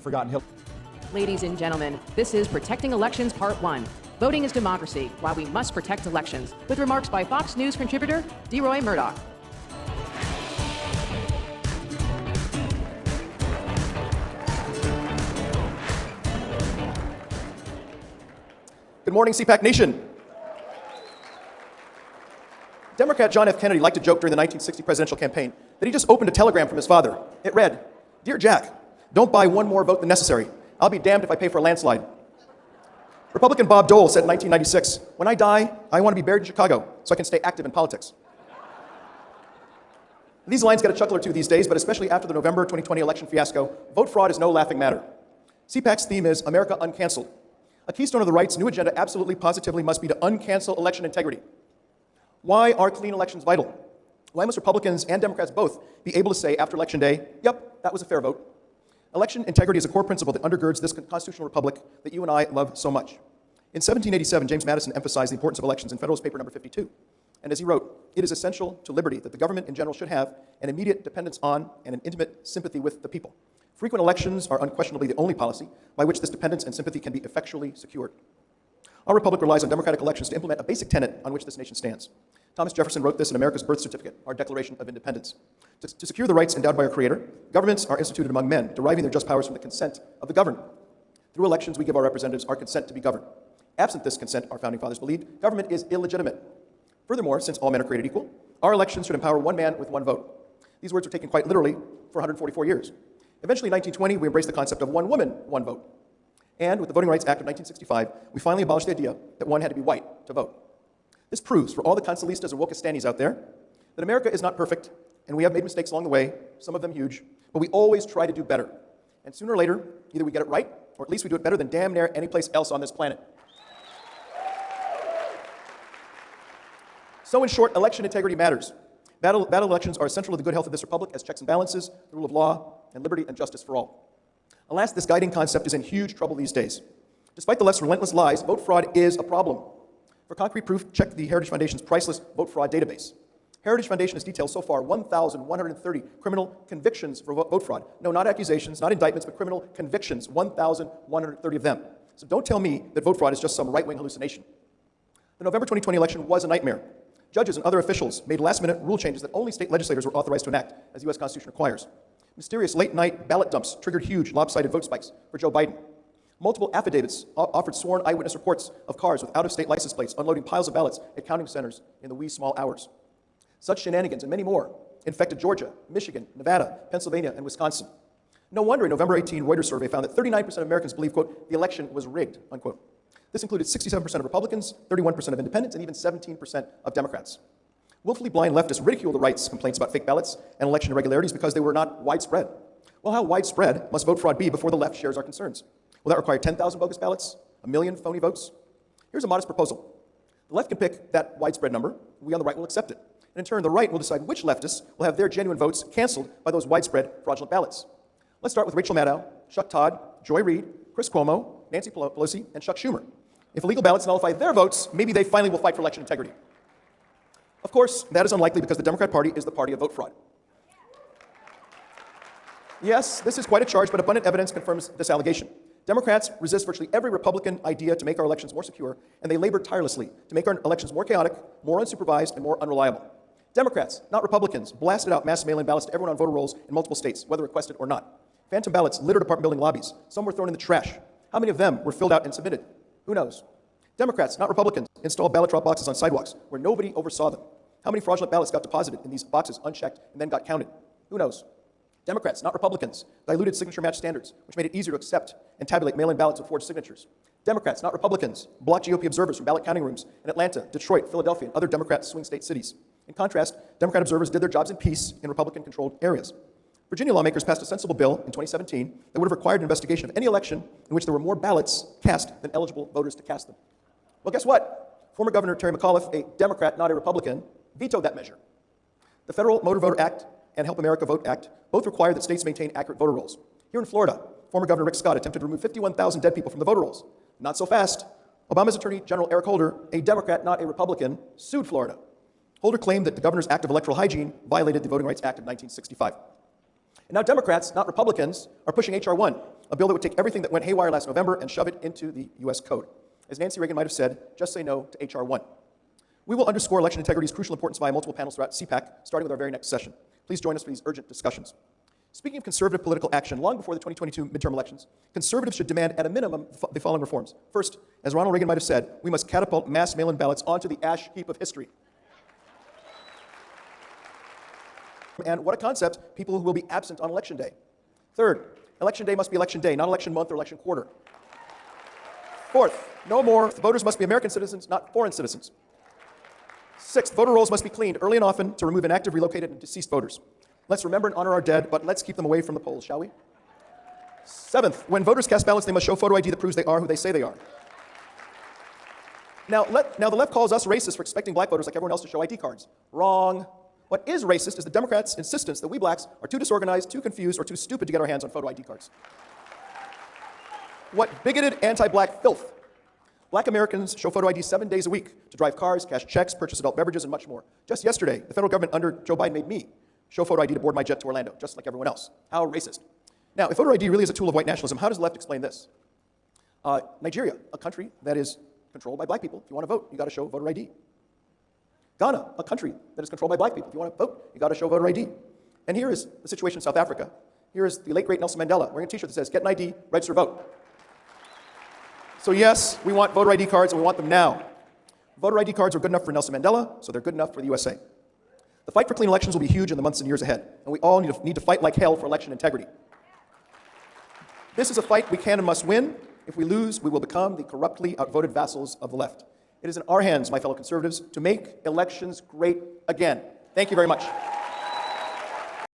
forgotten Hillary. Ladies and gentlemen, this is Protecting Elections Part 1. Voting is democracy, why we must protect elections, with remarks by Fox News contributor Deroy Murdock. Good morning, CPAC Nation. Democrat John F. Kennedy liked to joke during the 1960 presidential campaign that he just opened a telegram from his father. It read, "Dear Jack, don't buy one more vote than necessary. I'll be damned if I pay for a landslide." Republican Bob Dole said in 1996, "When I die, I want to be buried in Chicago so I can stay active in politics." These lines get a chuckle or two these days, but especially after the November 2020 election fiasco, vote fraud is no laughing matter. CPAC's theme is America Uncanceled. A keystone of the right's new agenda absolutely positively must be to uncancel election integrity. Why are clean elections vital? Why must Republicans and Democrats both be able to say after Election Day, yep, that was a fair vote? Election integrity is a core principle that undergirds this constitutional republic that you and I love so much. In 1787, James Madison emphasized the importance of elections in Federalist Paper No. 52. And as he wrote, "It is essential to liberty that the government in general should have an immediate dependence on and an intimate sympathy with the people. Frequent elections are unquestionably the only policy by which this dependence and sympathy can be effectually secured." Our republic relies on democratic elections to implement a basic tenet on which this nation stands. Thomas Jefferson wrote this in America's birth certificate, our Declaration of Independence. To secure the rights endowed by our Creator, governments are instituted among men, deriving their just powers from the consent of the governed. Through elections, we give our representatives our consent to be governed. Absent this consent, our founding fathers believed, government is illegitimate. Furthermore, since all men are created equal, our elections should empower one man with one vote. These words were taken quite literally for 144 years. Eventually, in 1920, we embraced the concept of one woman, one vote. And with the Voting Rights Act of 1965, we finally abolished the idea that one had to be white to vote. This proves, for all the consulistas and wokistanis out there, that America is not perfect, and we have made mistakes along the way, some of them huge, but we always try to do better. And sooner or later, either we get it right, or at least we do it better than damn near any place else on this planet. So in short, election integrity matters. Battle elections are essential to the good health of this republic as checks and balances, the rule of law, and liberty and justice for all. Alas, this guiding concept is in huge trouble these days. Despite the left's relentless lies, vote fraud is a problem. For concrete proof, check the Heritage Foundation's priceless vote fraud database. Heritage Foundation has detailed so far 1,130 criminal convictions for vote fraud. No, not accusations, not indictments, but criminal convictions, 1,130 of them. So don't tell me that vote fraud is just some right-wing hallucination. The November 2020 election was a nightmare. Judges and other officials made last-minute rule changes that only state legislators were authorized to enact, as the U.S. Constitution requires. Mysterious late-night ballot dumps triggered huge, lopsided vote spikes for Joe Biden. Multiple affidavits offered sworn eyewitness reports of cars with out-of-state license plates unloading piles of ballots at counting centers in the wee small hours. Such shenanigans and many more infected Georgia, Michigan, Nevada, Pennsylvania, and Wisconsin. No wonder a November 18 Reuters survey found that 39% of Americans believe, quote, the election was rigged, unquote. This included 67% of Republicans, 31% of independents, and even 17% of Democrats. Willfully blind leftists ridicule the right's complaints about fake ballots and election irregularities because they were not widespread. Well, how widespread must vote fraud be before the left shares our concerns? Will that require 10,000 bogus ballots? 1 million phony votes? Here's a modest proposal. The left can pick that widespread number. We on the right will accept it. And in turn, the right will decide which leftists will have their genuine votes canceled by those widespread fraudulent ballots. Let's start with Rachel Maddow, Chuck Todd, Joy Reid, Chris Cuomo, Nancy Pelosi, and Chuck Schumer. If illegal ballots nullify their votes, maybe they finally will fight for election integrity. Of course, that is unlikely because the Democrat Party is the party of vote fraud. Yes, this is quite a charge, but abundant evidence confirms this allegation. Democrats resist virtually every Republican idea to make our elections more secure, and they labor tirelessly to make our elections more chaotic, more unsupervised, and more unreliable. Democrats, not Republicans, blasted out mass mail-in ballots to everyone on voter rolls in multiple states, whether requested or not. Phantom ballots littered apartment building lobbies. Some were thrown in the trash. How many of them were filled out and submitted? Who knows? Democrats, not Republicans, installed ballot drop boxes on sidewalks where nobody oversaw them. How many fraudulent ballots got deposited in these boxes unchecked and then got counted? Who knows? Democrats, not Republicans, diluted signature match standards, which made it easier to accept and tabulate mail-in ballots with forged signatures. Democrats, not Republicans, blocked GOP observers from ballot counting rooms in Atlanta, Detroit, Philadelphia, and other Democrat swing state cities. In contrast, Democrat observers did their jobs in peace in Republican-controlled areas. Virginia lawmakers passed a sensible bill in 2017 that would have required an investigation of any election in which there were more ballots cast than eligible voters to cast them. Well, guess what? Former Governor Terry McAuliffe, a Democrat, not a Republican, vetoed that measure. The Federal Motor Voter Act and Help America Vote Act both require that states maintain accurate voter rolls. Here in Florida, former Governor Rick Scott attempted to remove 51,000 dead people from the voter rolls. Not so fast. Obama's Attorney General Eric Holder, a Democrat, not a Republican, sued Florida. Holder claimed that the governor's act of electoral hygiene violated the Voting Rights Act of 1965. And now Democrats, not Republicans, are pushing H.R. 1, a bill that would take everything that went haywire last November and shove it into the U.S. code. As Nancy Reagan might have said, just say no to H.R. 1. We will underscore election integrity's crucial importance via multiple panels throughout CPAC, starting with our very next session. Please join us for these urgent discussions. Speaking of conservative political action, long before the 2022 midterm elections, conservatives should demand at a minimum the following reforms. First, as Ronald Reagan might have said, we must catapult mass mail-in ballots onto the ash heap of history. And what a concept, people who will be absent on election day. Third, election day must be election day, not election month or election quarter. Fourth, no more, voters must be American citizens, not foreign citizens. Sixth, voter rolls must be cleaned early and often to remove inactive, relocated, and deceased voters. Let's remember and honor our dead, but let's keep them away from the polls, shall we? Seventh, when voters cast ballots, they must show photo ID that proves they are who they say they are. Now the left calls us racist for expecting black voters like everyone else to show ID cards. Wrong. What is racist is the Democrats' insistence that we blacks are too disorganized, too confused, or too stupid to get our hands on photo ID cards. What bigoted anti-black filth. Black Americans show photo ID 7 days a week to drive cars, cash checks, purchase adult beverages, and much more. Just yesterday, the federal government under Joe Biden made me show photo ID to board my jet to Orlando, just like everyone else. How racist. Now, if voter ID really is a tool of white nationalism, how does the left explain this? Nigeria, a country that is controlled by black people. If you want to vote, you got to show voter ID. Ghana, a country that is controlled by black people. If you want to vote, you got to show voter ID. And here is the situation in South Africa. Here is the late, great Nelson Mandela wearing a t-shirt that says, get an ID, register, vote. So yes, we want voter ID cards, and we want them now. Voter ID cards are good enough for Nelson Mandela, so they're good enough for the USA. The fight for clean elections will be huge in the months and years ahead, and we all need to fight like hell for election integrity. This is a fight we can and must win. If we lose, we will become the corruptly outvoted vassals of the left. It is in our hands, my fellow conservatives, to make elections great again. Thank you very much.